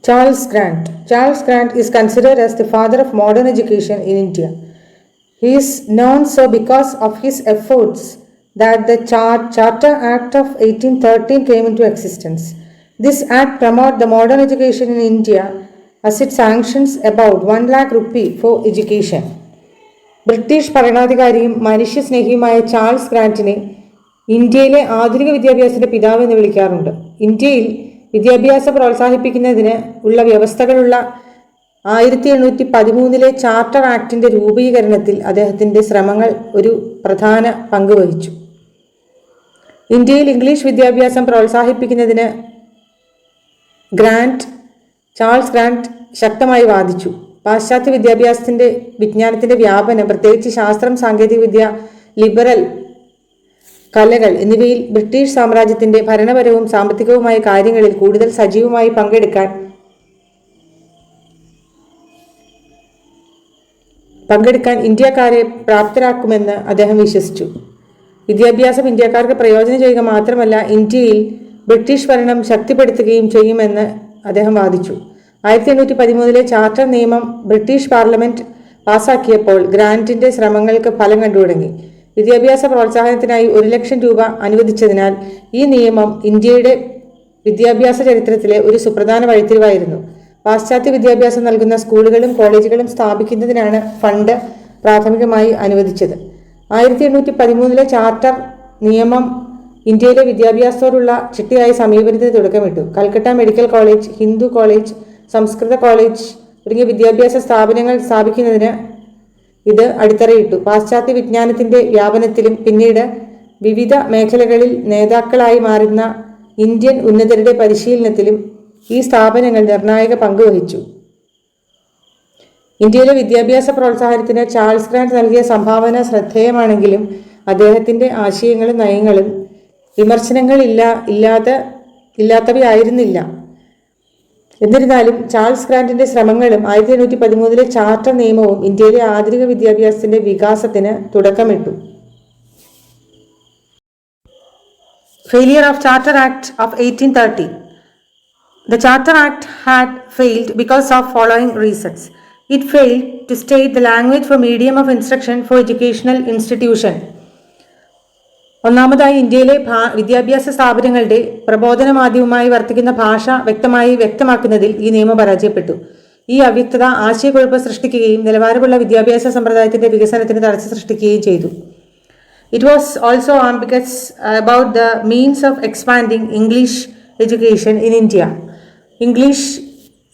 Charles Grant. Charles Grant is considered as the father of modern education in India. He is known so because of his efforts that the Charter Act of 1813 came into existence. This act promotes the modern education in India as it sanctions about 1 lakh rupee for education. British ഭരണാധികാരിയും മനുഷ്യസ്നേഹിയുമായ Charles ഗ്രാന്റിനെ ഇന്ത്യയിലെ ആധുനിക വിദ്യാഭ്യാസത്തിന്റെ പിതാവ് എന്ന് വിളിക്കാറുണ്ട്. ഇന്ത്യയിൽ വിദ്യാഭ്യാസം പ്രോത്സാഹിപ്പിക്കുന്നതിന് ഉള്ള വ്യവസ്ഥകളുള്ള 1813 ചാർട്ടർ ആക്ടിന്റെ രൂപീകരണത്തിൽ അദ്ദേഹത്തിന്റെ ശ്രമങ്ങൾ ഒരു പ്രധാന പങ്ക് വഹിച്ചു. ഇന്ത്യയിൽ ഇംഗ്ലീഷ് വിദ്യാഭ്യാസം പ്രോത്സാഹിപ്പിക്കുന്നതിന് ചാൾസ് ഗ്രാന്റ് ശക്തമായി വാദിച്ചു. പാശ്ചാത്യ വിജ്ഞാനത്തിന്റെ വ്യാപനം, പ്രത്യേകിച്ച് ശാസ്ത്രം, സാങ്കേതികവിദ്യ, ലിബറൽ കലകൾ എന്നിവയിൽ ബ്രിട്ടീഷ് സാമ്രാജ്യത്തിന്റെ ഭരണപരവും സാമ്പത്തികവുമായ കാര്യങ്ങളിൽ കൂടുതൽ സജീവമായി പങ്കെടുക്കാൻ ഇന്ത്യക്കാരെ പ്രാപ്തരാക്കുമെന്ന് അദ്ദേഹം വിശ്വസിച്ചു. വിദ്യാഭ്യാസം ഇന്ത്യക്കാർക്ക് പ്രയോജനം ചെയ്യുക മാത്രമല്ല, ഇന്ത്യയിൽ ബ്രിട്ടീഷ് ഭരണം ശക്തിപ്പെടുത്തുകയും ചെയ്യുമെന്ന് അദ്ദേഹം വാദിച്ചു. 1813 ചാർട്ടർ നിയമം ബ്രിട്ടീഷ് പാർലമെന്റ് പാസാക്കിയപ്പോൾ ഗ്രാന്റിന്റെ ശ്രമങ്ങൾക്ക് ഫലം കണ്ടു തുടങ്ങി. വിദ്യാഭ്യാസ പ്രോത്സാഹനത്തിനായി 1 ലക്ഷം രൂപ അനുവദിച്ചതിനാൽ ഈ നിയമം ഇന്ത്യയുടെ വിദ്യാഭ്യാസ ചരിത്രത്തിലെ ഒരു സുപ്രധാന വഴിത്തിരിവായിരുന്നു. പാശ്ചാത്യ വിദ്യാഭ്യാസം നൽകുന്ന സ്കൂളുകളും കോളേജുകളും സ്ഥാപിക്കുന്നതിനാണ് ഫണ്ട് പ്രാഥമികമായി അനുവദിച്ചത്. 1813 ചാർട്ടർ നിയമം ഇന്ത്യയിലെ വിദ്യാഭ്യാസത്തോടുള്ള ചിട്ടയായ സമീപനത്തിന് തുടക്കമിട്ടു. Calcutta medical college, Hindu college, സംസ്കൃത കോളേജ് തുടങ്ങിയ വിദ്യാഭ്യാസ സ്ഥാപനങ്ങൾ സ്ഥാപിക്കുന്നതിന് ഇത് അടിത്തറയിട്ടു. പാശ്ചാത്യ വിജ്ഞാനത്തിന്റെ വ്യാപനത്തിലും പിന്നീട് വിവിധ മേഖലകളിൽ നേതാക്കളായി മാറുന്ന ഇന്ത്യൻ ഉന്നതരുടെ പരിശീലനത്തിലും ഈ സ്ഥാപനങ്ങൾ നിർണായക പങ്ക് വഹിച്ചു. ഇന്ത്യയിലെ വിദ്യാഭ്യാസ പ്രോത്സാഹനത്തിന് ചാൾസ് ഗ്രാന്റ് നൽകിയ സംഭാവന ശ്രദ്ധേയമാണെങ്കിലും അദ്ദേഹത്തിന്റെ ആശയങ്ങളും നയങ്ങളും വിമർശനങ്ങൾ ഇല്ലാത്തവയായിരുന്നില്ല. എന്നിരുന്നാലും ചാൾസ് ഗ്രാന്റിന്റെ ശ്രമങ്ങളും 1813 ചാർട്ടർ നിയമവും ഇന്ത്യയിലെ ആധുനിക വിദ്യാഭ്യാസത്തിന്റെ വികാസത്തിന് തുടക്കമിട്ടു. Failure of Charter Act of 1830. The Charter Act had failed because of following reasons. It failed to state the language for medium of instruction for educational institution. ഒന്നാമതായി, ഇന്ത്യയിലെ വിദ്യാഭ്യാസ സ്ഥാപനങ്ങളുടെ പ്രബോധന മാധ്യമമായി വർത്തിക്കുന്ന ഭാഷ വ്യക്തമാക്കുന്നതിൽ ഈ നിയമം പരാജയപ്പെട്ടു. ഈ അവ്യക്തത ആശയക്കുഴപ്പം സൃഷ്ടിക്കുകയും നിലവാരമുള്ള വിദ്യാഭ്യാസ സമ്പ്രദായത്തിന്റെ വികസനത്തിന് തടസ്സം സൃഷ്ടിക്കുകയും ചെയ്തു. It was also ambiguous about the means of expanding English education in India.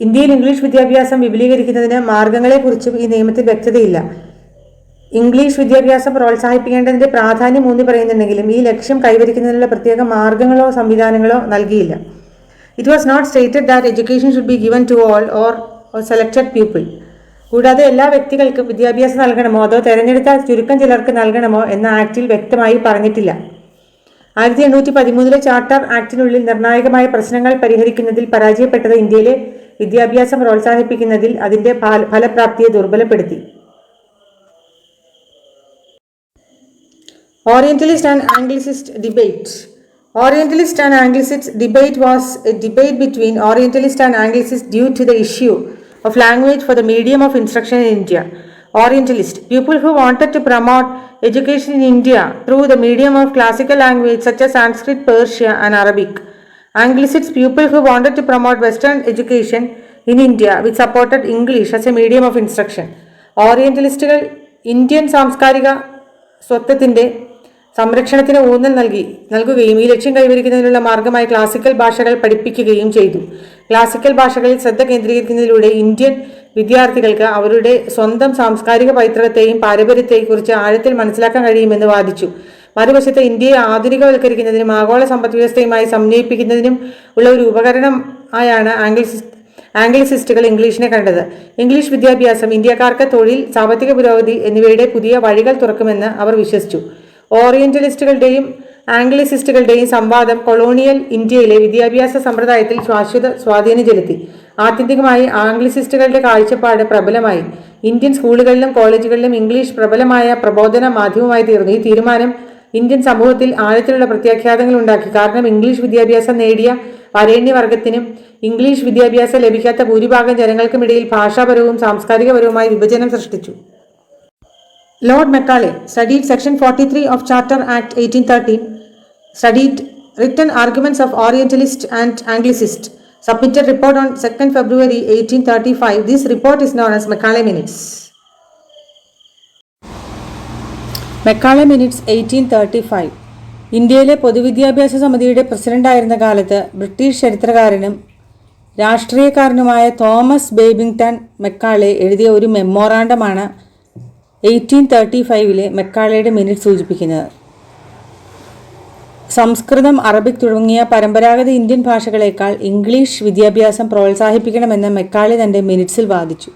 ഇന്ത്യയിൽ ഇംഗ്ലീഷ് വിദ്യാഭ്യാസം വിപുലീകരിക്കുന്നതിന് മാർഗങ്ങളെക്കുറിച്ചും ഈ നിയമത്തിൽ വ്യക്തതയില്ല. ഇംഗ്ലീഷ് വിദ്യാഭ്യാസം പ്രോത്സാഹിപ്പിക്കേണ്ടതിന്റെ പ്രാധാന്യം ഊന്നി പറയുന്നുണ്ടെങ്കിലും ഈ ലക്ഷ്യം കൈവരിക്കുന്നതിനുള്ള പ്രത്യേക മാർഗങ്ങളോ സംവിധാനങ്ങളോ നൽകിയില്ല. It was not stated that education should be given to all or selected people. കൂടാതെ എല്ലാ വ്യക്തികൾക്കും വിദ്യാഭ്യാസം നൽകണമോ അതോ തെരഞ്ഞെടുത്ത ചുരുക്കം ചിലർക്ക് നൽകണമോ എന്ന ആക്ടിൽ വ്യക്തമായി പറഞ്ഞിട്ടില്ല. 1813 ചാർട്ടർ ആക്ടിനുള്ളിൽ നിർണായകമായ പ്രശ്നങ്ങൾ പരിഹരിക്കുന്നതിൽ പരാജയപ്പെട്ടത് ഇന്ത്യയിലെ വിദ്യാഭ്യാസം പ്രോത്സാഹിപ്പിക്കുന്നതിൽ അതിന്റെ ഫലപ്രാപ്തിയെ ദുർബലപ്പെടുത്തി. Orientalist and Anglicist debate. Orientalist and Anglicist debate was a debate between Orientalists and Anglicists due to the issue of language for the medium of instruction in India. Orientalist, people who wanted to promote education in India through the medium of classical language such as Sanskrit, Persia and Arabic. Anglicists, people who wanted to promote Western education in India which supported English as a medium of instruction. ഓറിയന്റലിസ്റ്റുകൾ Indian സാംസ്കാരിക സ്വത്വത്തിന്റെ സംരക്ഷണത്തിന് ഊന്നൽ നൽകുകയും ഈ ലക്ഷ്യം കൈവരിക്കുന്നതിനുള്ള മാർഗമായി ക്ലാസിക്കൽ ഭാഷകൾ പഠിപ്പിക്കുകയും ചെയ്തു. ക്ലാസിക്കൽ ഭാഷകളിൽ ശ്രദ്ധ കേന്ദ്രീകരിക്കുന്നതിലൂടെ ഇന്ത്യൻ വിദ്യാർത്ഥികൾക്ക് അവരുടെ സ്വന്തം സാംസ്കാരിക പൈതൃകത്തെയും പാരമ്പര്യത്തെയും കുറിച്ച് ആഴത്തിൽ മനസ്സിലാക്കാൻ കഴിയുമെന്ന് വാദിച്ചു. മറുവശത്ത് ഇന്ത്യയെ ആധുനികവൽക്കരിക്കുന്നതിനും ആഗോള സമ്പദ് വ്യവസ്ഥയുമായി സമന്വയിപ്പിക്കുന്നതിനും ഉള്ള ഒരു ഉപകരണമായാണ് ആംഗ്ലിസിസ്റ്റുകൾ ഇംഗ്ലീഷിനെ കണ്ടത്. ഇംഗ്ലീഷ് വിദ്യാഭ്യാസം ഇന്ത്യക്കാർക്ക് തൊഴിൽ, സാമ്പത്തിക പുരോഗതി എന്നിവയുടെ പുതിയ വഴികൾ തുറക്കുമെന്ന് അവർ വിശ്വസിച്ചു. ഓറിയന്റലിസ്റ്റുകളുടെയും ആംഗ്ലിസിസ്റ്റുകളുടെയും സംവാദം കൊളോണിയൽ ഇന്ത്യയിലെ വിദ്യാഭ്യാസ സമ്പ്രദായത്തിൽ ശാശ്വത സ്വാധീനം ചെലുത്തി. ആത്യന്തികമായി ആംഗ്ലിസിസ്റ്റുകളുടെ കാഴ്ചപ്പാട് പ്രബലമായി. ഇന്ത്യൻ സ്കൂളുകളിലും കോളേജുകളിലും ഇംഗ്ലീഷ് പ്രബലമായ പ്രബോധന മാധ്യമമായി തീർന്നു. ഈ തീരുമാനം ഇന്ത്യൻ സമൂഹത്തിൽ ആഴത്തിലുള്ള പ്രത്യാഘാതങ്ങൾ ഉണ്ടാക്കി. കാരണം ഇംഗ്ലീഷ് വിദ്യാഭ്യാസം നേടിയ വരേണ്യവർഗത്തിനും ഇംഗ്ലീഷ് വിദ്യാഭ്യാസം ലഭിക്കാത്ത ഭൂരിഭാഗം ജനങ്ങൾക്കുമിടയിൽ ഭാഷാപരവും സാംസ്കാരികപരവുമായ വിഭജനം സൃഷ്ടിച്ചു. Lord Macaulay studied Section 43 of Charter Act 1813, studied written arguments of Orientalist and Anglicist, submitted report on 2nd February 1835. This report is known as Macaulay Minutes. Macaulay Minutes 1835. ഇന്ത്യയിലെ പൊതുവിദ്യാഭ്യാസ സമിതിയുടെ പ്രസിഡന്റായിരുന്ന കാലത്ത് ബ്രിട്ടീഷ് ചരിത്രകാരനും രാഷ്ട്രീയക്കാരനുമായ തോമസ് ബേബിങ്ടൺ മെക്കാളെ എഴുതിയ ഒരു മെമ്മോറാണ്ടമാണ് 1835 മെക്കാളയുടെ minute സൂചിപ്പിക്കുന്നത്. സംസ്കൃതം, Arabic തുടങ്ങിയ പരമ്പരാഗത ഇന്ത്യൻ ഭാഷകളേക്കാൾ ഇംഗ്ലീഷ് വിദ്യാഭ്യാസം പ്രോത്സാഹിപ്പിക്കണമെന്ന് മെക്കാളെ തൻ്റെ മിനിറ്റ്സിൽ വാദിച്ചു.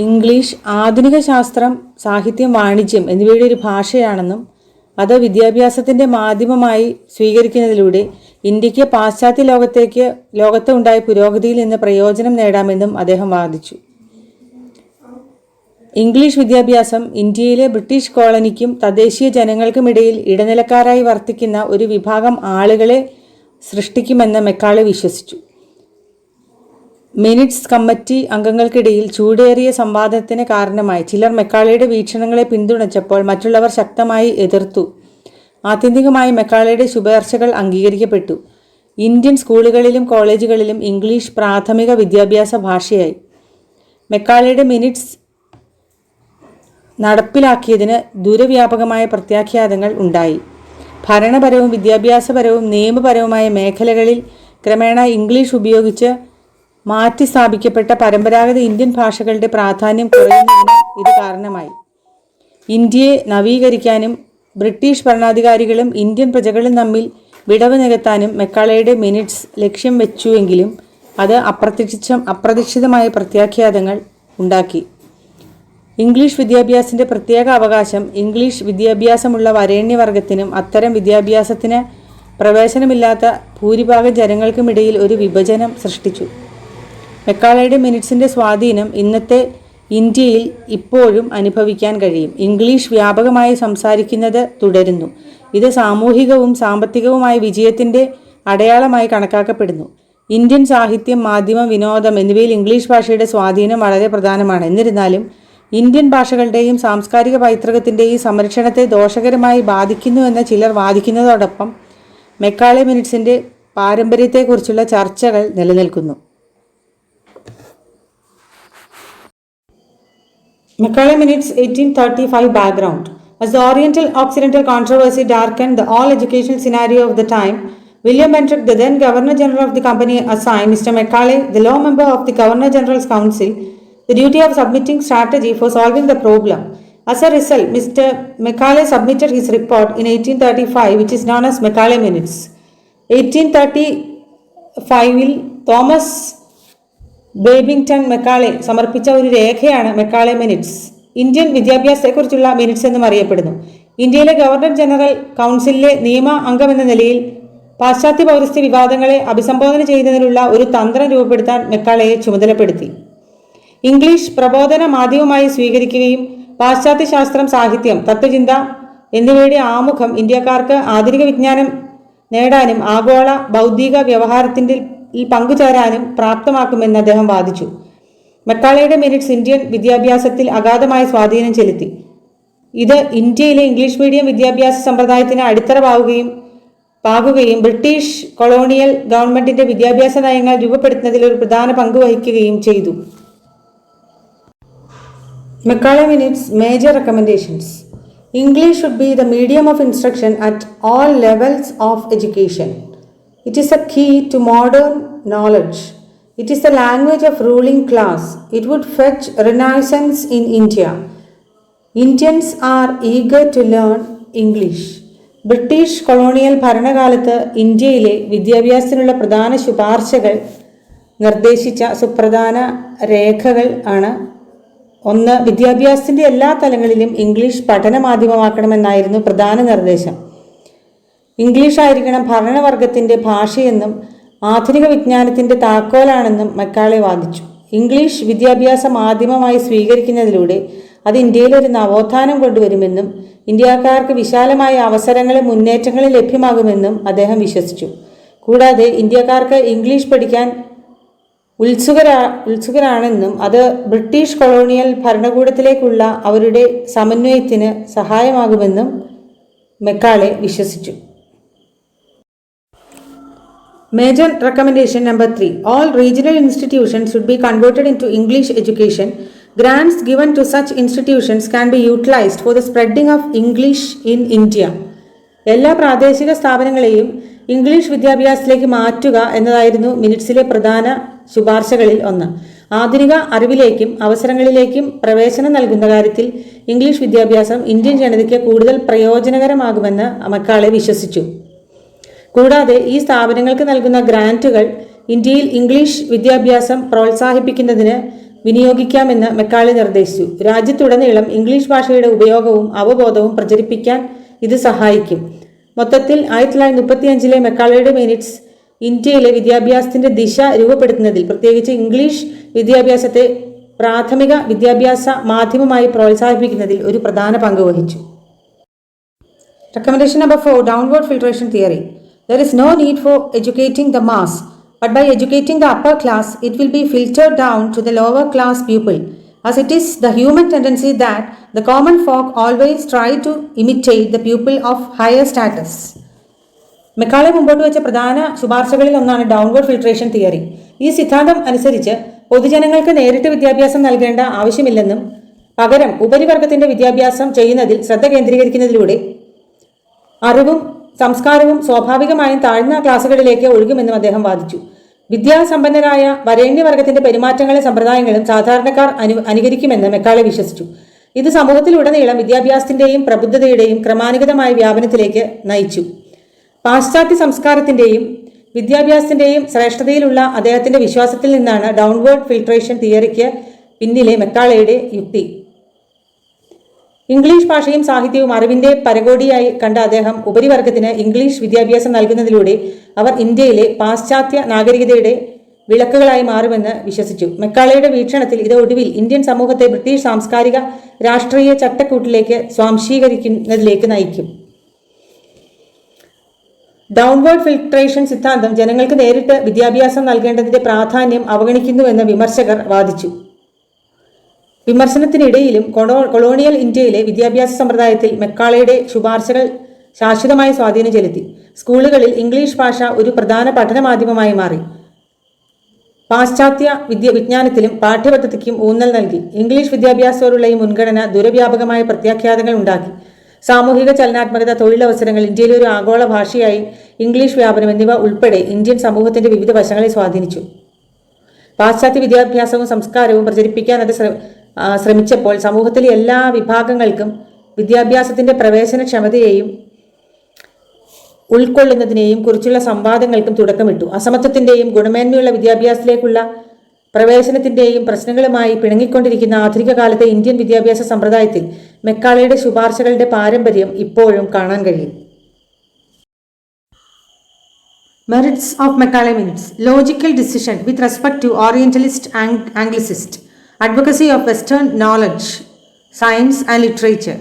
ഇംഗ്ലീഷ് ആധുനിക ശാസ്ത്രം, സാഹിത്യം, വാണിജ്യം എന്നിവയുടെ ഒരു ഭാഷയാണെന്നും അത് വിദ്യാഭ്യാസത്തിൻ്റെ മാധ്യമമായി സ്വീകരിക്കുന്നതിലൂടെ ഇന്ത്യക്ക് പാശ്ചാത്യ ലോകത്ത് ഉണ്ടായ പുരോഗതിയിൽ നിന്ന് പ്രയോജനം നേടാമെന്നും അദ്ദേഹം വാദിച്ചു. ഇംഗ്ലീഷ് വിദ്യാഭ്യാസം ഇന്ത്യയിലെ ബ്രിട്ടീഷ് കോളനിക്കും തദ്ദേശീയ ജനങ്ങൾക്കുമിടയിൽ ഇടനിലക്കാരായി വർത്തിക്കുന്ന ഒരു വിഭാഗം ആളുകളെ സൃഷ്ടിക്കുമെന്ന് മെക്കാളെ വിശ്വസിച്ചു. മിനിറ്റ്സ് കമ്മിറ്റി അംഗങ്ങൾക്കിടയിൽ ചൂടേറിയ സംവാദത്തിന് കാരണമായി. ചിലർ മെക്കാളയുടെ വീക്ഷണങ്ങളെ പിന്തുണച്ചപ്പോൾ മറ്റുള്ളവർ ശക്തമായി എതിർത്തു. ആത്യന്തികമായി മെക്കാളയുടെ ശുപാർശകൾ അംഗീകരിക്കപ്പെട്ടു. ഇന്ത്യൻ സ്കൂളുകളിലും കോളേജുകളിലും ഇംഗ്ലീഷ് പ്രാഥമിക വിദ്യാഭ്യാസ ഭാഷയായി. മെക്കാളയുടെ മിനിറ്റ്സ് നടപ്പിലാക്കിയതിന് ദൂരവ്യാപകമായ പ്രത്യാഘാതങ്ങൾ ഉണ്ടായി. ഭരണപരവും വിദ്യാഭ്യാസപരവും നിയമപരവുമായ മേഖലകളിൽ ക്രമേണ ഇംഗ്ലീഷ് ഉപയോഗിച്ച് മാറ്റി സ്ഥാപിക്കപ്പെട്ട പരമ്പരാഗത ഇന്ത്യൻ ഭാഷകളുടെ പ്രാധാന്യം കുറയുന്നതിന് ഇത് കാരണമായി. ഇന്ത്യയെ നവീകരിക്കാനും ബ്രിട്ടീഷ് ഭരണാധികാരികളും ഇന്ത്യൻ പ്രജകളും തമ്മിൽ വിടവ് നികത്താനും മെക്കാളയുടെ മിനിറ്റ്സ് ലക്ഷ്യം വെച്ചുവെങ്കിലും അത് അപ്രതീക്ഷിതമായ പ്രത്യാഘാതങ്ങൾ ഉണ്ടാക്കി. ഇംഗ്ലീഷ് വിദ്യാഭ്യാസത്തിൻ്റെ പ്രത്യേക അവകാശം ഇംഗ്ലീഷ് വിദ്യാഭ്യാസമുള്ള വരേണ്യവർഗത്തിനും അത്തരം വിദ്യാഭ്യാസത്തിന് പ്രവേശനമില്ലാത്ത ഭൂരിഭാഗം ജനങ്ങൾക്കുമിടയിൽ ഒരു വിഭജനം സൃഷ്ടിച്ചു. മെക്കാളയുടെ മിനിറ്റ്സിൻ്റെ സ്വാധീനം ഇന്നത്തെ ഇന്ത്യയിൽ ഇപ്പോഴും അനുഭവിക്കാൻ കഴിയും. ഇംഗ്ലീഷ് വ്യാപകമായി സംസാരിക്കുന്നത് തുടരുന്നു. ഇത് സാമൂഹികവും സാമ്പത്തികവുമായ വിജയത്തിൻ്റെ അടയാളമായി കണക്കാക്കപ്പെടുന്നു. ഇന്ത്യൻ സാഹിത്യം, മാധ്യമം, വിനോദം എന്നിവയിൽ ഇംഗ്ലീഷ് ഭാഷയുടെ സ്വാധീനം വളരെ പ്രധാനമാണ്. എന്നിരുന്നാലും ഇന്ത്യൻ ഭാഷകളുടെയും സാംസ്കാരിക പൈതൃകത്തിൻ്റെയും സംരക്ഷണത്തെ ദോഷകരമായി ബാധിക്കുന്നുവെന്ന് ചിലർ വാദിക്കുന്നതോടൊപ്പം മെക്കാളെ മിനിറ്റ്സിൻ്റെ പാരമ്പര്യത്തെക്കുറിച്ചുള്ള ചർച്ചകൾ നിലനിൽക്കുന്നു. Macaulay Minutes 1835 background. As the Oriental-Occidental controversy darkened the all-educational scenario of the time, William Bentinck, the then Governor-General of the Company, assigned Mr. Macaulay, the law member of the Governor-General's Council, the duty of submitting strategy for solving the problem. As a result, Mr. Macaulay submitted his report in 1835, which is known as Macaulay Minutes. 1835 Thomas Babington Macaulay സമർപ്പിച്ച ഒരു രേഖയാണ് Macaulay minutes. Indian വിദ്യാഭ്യാസത്തെക്കുറിച്ചുള്ള minutes എന്നും അറിയപ്പെടുന്നു. ഇന്ത്യയിലെ governor general കൗൺസിലിലെ നിയമ അംഗമെന്ന നിലയിൽ പാശ്ചാത്യ പൗരസ്ത്യ വിവാദങ്ങളെ അഭിസംബോധന ചെയ്യുന്നതിനുള്ള ഒരു തന്ത്രം രൂപപ്പെടുത്താൻ മെക്കാളയെ ചുമതലപ്പെടുത്തി. ഇംഗ്ലീഷ് പ്രബോധന മാധ്യമമായി സ്വീകരിക്കുകയും പാശ്ചാത്യ ശാസ്ത്രം, സാഹിത്യം, തത്വചിന്ത എന്നിവയുടെ ആമുഖം ഇന്ത്യക്കാർക്ക് ആധുനിക വിജ്ഞാനം നേടാനും ആഗോള ബൗദ്ധിക വ്യവഹാരത്തിൻ്റെ പങ്കുചേരാനും പ്രാപ്തമാക്കുമെന്ന് അദ്ദേഹം വാദിച്ചു. മെക്കാളയുടെ മിനിറ്റ്സ് ഇന്ത്യൻ വിദ്യാഭ്യാസത്തിൽ അഗാധമായ സ്വാധീനം ചെലുത്തി. ഇത് ഇന്ത്യയിലെ ഇംഗ്ലീഷ് മീഡിയം വിദ്യാഭ്യാസ സമ്പ്രദായത്തിന് അടിത്തറ പാകുകയും ബ്രിട്ടീഷ് കൊളോണിയൽ ഗവൺമെന്റിന്റെ വിദ്യാഭ്യാസ നയങ്ങൾ രൂപപ്പെടുത്തുന്നതിൽ ഒരു പ്രധാന പങ്ക് വഹിക്കുകയും ചെയ്തു. Macaulay Minutes Major Recommendations. English should be the medium of instruction at all levels of education. It is a key to modern knowledge. It is the language of ruling class. It would fetch renaissance in India. Indians are eager to learn English. British colonial ഭരണകാലത്ത് ഇന്ത്യയിലെ വിദ്യാഭ്യാസത്തിനുള്ള പ്രധാന ശുപാർശകൾ നിർദ്ദേശിച്ച സുപ്രധാന രേഖകൾ ആണ്. 1. വിദ്യാഭ്യാസത്തിൻ്റെ എല്ലാ തലങ്ങളിലും ഇംഗ്ലീഷ് പഠന മാധ്യമമാക്കണമെന്നായിരുന്നു പ്രധാന നിർദ്ദേശം. ഇംഗ്ലീഷ് ആയിരിക്കണം ഭരണവർഗത്തിൻ്റെ ഭാഷയെന്നും ആധുനിക വിജ്ഞാനത്തിൻ്റെ താക്കോലാണെന്നും മെക്കാളെ വാദിച്ചു. ഇംഗ്ലീഷ് വിദ്യാഭ്യാസ മാധ്യമമായി സ്വീകരിക്കുന്നതിലൂടെ അത് ഇന്ത്യയിലൊരു നവോത്ഥാനം കൊണ്ടുവരുമെന്നും ഇന്ത്യക്കാർക്ക് വിശാലമായ അവസരങ്ങളും മുന്നേറ്റങ്ങളും ലഭ്യമാകുമെന്നും അദ്ദേഹം വിശ്വസിച്ചു. കൂടാതെ ഇന്ത്യക്കാർക്ക് ഇംഗ്ലീഷ് പഠിക്കാൻ ഉത്സുകരാണെന്നും അത് ബ്രിട്ടീഷ് കൊളോണിയൽ ഭരണകൂടത്തിലേക്കുള്ള അവരുടെ സമന്വയത്തിന് സഹായമാകുമെന്നും മെക്കാളെ വിശ്വസിച്ചു. Major recommendation number 3. All regional institutions should be converted into English education. Grants given to such institutions can be utilized for the spreading of English in India. എല്ലാ പ്രാദേശിക സ്ഥാപനങ്ങളെയും English വിദ്യാഭ്യാസത്തിലേക്ക് മാറ്റുക എന്നതായിരുന്നു മിനിറ്റ്സിലെ പ്രധാന ശുപാർശകളിൽ ഒന്ന്. ആധുനിക അറിവിലേക്കും അവസരങ്ങളിലേക്കും പ്രവേശനം നൽകുന്ന കാര്യത്തിൽ ഇംഗ്ലീഷ് വിദ്യാഭ്യാസം ഇന്ത്യൻ ജനതയ്ക്ക് കൂടുതൽ പ്രയോജനകരമാകുമെന്ന് മെക്കാളെ വിശ്വസിച്ചു. കൂടാതെ ഈ സ്ഥാപനങ്ങൾക്ക് നൽകുന്ന ഗ്രാന്റുകൾ ഇന്ത്യയിൽ ഇംഗ്ലീഷ് വിദ്യാഭ്യാസം പ്രോത്സാഹിപ്പിക്കുന്നതിന് വിനിയോഗിക്കാമെന്ന് മെക്കാളെ നിർദ്ദേശിച്ചു. രാജ്യത്തുടനീളം ഇംഗ്ലീഷ് ഭാഷയുടെ ഉപയോഗവും അവബോധവും പ്രചരിപ്പിക്കാൻ ഇത് സഹായിക്കും. മൊത്തത്തിൽ 1935 മെക്കാളയുടെ മിനിറ്റ്സ് ഇന്ത്യയിലെ വിദ്യാഭ്യാസത്തിന്റെ ദിശ രൂപപ്പെടുത്തുന്നതിൽ, പ്രത്യേകിച്ച് ഇംഗ്ലീഷ് വിദ്യാഭ്യാസത്തെ പ്രാഥമിക വിദ്യാഭ്യാസ മാധ്യമമായി പ്രോത്സാഹിപ്പിക്കുന്നതിൽ ഒരു പ്രധാന പങ്ക് വഹിച്ചു. Recommendation number 4. Downward filtration theory. There is no need for educating the mass, but by educating the upper class, it will be filtered down to the lower class pupil, as it is the human tendency that the common folk always try to imitate the pupil of higher status. Macaulay മുമ്പോട്ട് വെച്ച പ്രധാന ശുപാർശകളിൽ ഒന്നാണ് downward filtration theory. ഈ സിദ്ധാന്തം അനുസരിച്ച് പൊതുജനങ്ങൾക്ക് നേരിട്ട് വിദ്യാഭ്യാസം നൽകേണ്ട ആവശ്യമില്ലെന്നും പകരം ഉപരിവർഗത്തിന്റെ വിദ്യാഭ്യാസം ചെയ്യുന്നതിൽ ശ്രദ്ധ കേന്ദ്രീകരിക്കുന്നതിലൂടെ അറിവും സംസ്കാരവും സ്വാഭാവികമായും താഴ്ന്ന ക്ലാസുകളിലേക്ക് ഒഴുകുമെന്നും അദ്ദേഹം വാദിച്ചു. വിദ്യാസമ്പന്നരായ വരേണ്യവർഗത്തിന്റെ പെരുമാറ്റങ്ങളും സമ്പ്രദായങ്ങളും സാധാരണക്കാർ അനുകരിക്കുമെന്ന് മെക്കാളെ വിശ്വസിച്ചു. ഇത് സമൂഹത്തിലുടനീളം വിദ്യാഭ്യാസത്തിന്റെയും പ്രബുദ്ധതയുടെയും ക്രമാനുഗതമായ വ്യാപനത്തിലേക്ക് നയിച്ചു. പാശ്ചാത്യ സംസ്കാരത്തിന്റെയും വിദ്യാഭ്യാസത്തിന്റെയും ശ്രേഷ്ഠതയിലുള്ള അദ്ദേഹത്തിന്റെ വിശ്വാസത്തിൽ നിന്നാണ് ഡൗൺവേർഡ് ഫിൽട്രേഷൻ തിയറിക്ക് പിന്നിലെ മെക്കാളയുടെ യുക്തി. ഇംഗ്ലീഷ് ഭാഷയും സാഹിത്യവും അറിവിന്റെ പരകോടിയായി കണ്ട അദ്ദേഹം ഉപരിവർഗത്തിന് ഇംഗ്ലീഷ് വിദ്യാഭ്യാസം നൽകുന്നതിലൂടെ അവർ ഇന്ത്യയിലെ പാശ്ചാത്യ നാഗരികതയുടെ വിളക്കുകളായി മാറുമെന്ന് വിശ്വസിച്ചു. മെക്കാളയുടെ വീക്ഷണത്തിൽ ഇത് ഒടുവിൽ ഇന്ത്യൻ സമൂഹത്തെ ബ്രിട്ടീഷ് സാംസ്കാരിക രാഷ്ട്രീയ ചട്ടക്കൂട്ടിലേക്ക് സ്വാംശീകരിക്കുന്നതിലേക്ക് നയിക്കും. ഡൗൺവേർഡ് ഫിൽട്രേഷൻ സിദ്ധാന്തം ജനങ്ങൾക്ക് നേരിട്ട് വിദ്യാഭ്യാസം നൽകേണ്ടതിന്റെ പ്രാധാന്യം അവഗണിക്കുന്നുവെന്ന് വിമർശകർ വാദിച്ചു. വിമർശനത്തിനിടയിലും കൊളോണിയൽ ഇന്ത്യയിലെ വിദ്യാഭ്യാസ സമ്പ്രദായത്തിൽ മെക്കാളയുടെ ശുപാർശകൾ ശാശ്വതമായ സ്വാധീനം ചെലുത്തി. സ്കൂളുകളിൽ ഇംഗ്ലീഷ് ഭാഷ ഒരു പ്രധാന പഠന മാധ്യമമായി മാറി. പാശ്ചാത്യ വിജ്ഞാനത്തിലും പാഠ്യപദ്ധതിക്കും ഊന്നൽ നൽകി. ഇംഗ്ലീഷ് വിദ്യാഭ്യാസത്തോടുള്ള ഈ മുൻഗണന ദൂരവ്യാപകമായ പ്രത്യാഘാതങ്ങൾ ഉണ്ടാക്കി. സാമൂഹിക ചലനാത്മകത, തൊഴിലവസരങ്ങൾ, ഇന്ത്യയിലെ ഒരു ആഗോള ഭാഷയായി ഇംഗ്ലീഷ് വ്യാപനം എന്നിവ ഉൾപ്പെടെ ഇന്ത്യൻ സമൂഹത്തിന്റെ വിവിധ വശങ്ങളെ സ്വാധീനിച്ചു. പാശ്ചാത്യ വിദ്യാഭ്യാസവും സംസ്കാരവും പ്രചരിപ്പിക്കാൻ അത് ശ്രമിച്ചപ്പോൾ സമൂഹത്തിലെ എല്ലാ വിഭാഗങ്ങൾക്കും വിദ്യാഭ്യാസത്തിന്റെ പ്രവേശനക്ഷമതയെയും ഉൾക്കൊള്ളുന്നതിനെയും കുറിച്ചുള്ള സംവാദങ്ങൾക്കും തുടക്കമിട്ടു. അസമത്വത്തിന്റെയും ഗുണമേന്മയുള്ള വിദ്യാഭ്യാസത്തിലേക്കുള്ള പ്രവേശനത്തിന്റെയും പ്രശ്നങ്ങളുമായി പിണങ്ങിക്കൊണ്ടിരിക്കുന്ന ആധുനിക കാലത്തെ ഇന്ത്യൻ വിദ്യാഭ്യാസ സമ്പ്രദായത്തിൽ മെക്കാളയുടെ ശുപാർശകളുടെ പാരമ്പര്യം ഇപ്പോഴും കാണാൻ കഴിയും. Merits of Macaulay Minutes. Logical decision with respect to Orientalist Anglicist. Advocacy of Western knowledge, science and literature.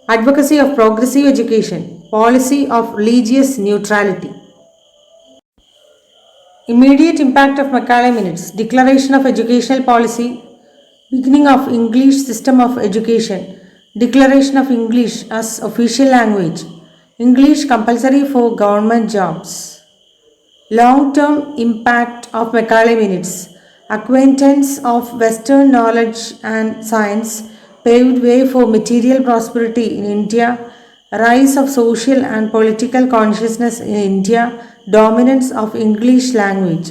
Advocacy of progressive education. Policy of religious neutrality. Immediate impact of Macaulay Minutes. Declaration of educational policy. Beginning of English system of education. Declaration of English as official language. English compulsory for government jobs. Long-term impact of Macaulay Minutes. Acquaintance of Western knowledge and science paved way for material prosperity in India. Rise of social and political consciousness in India. Dominance of English language.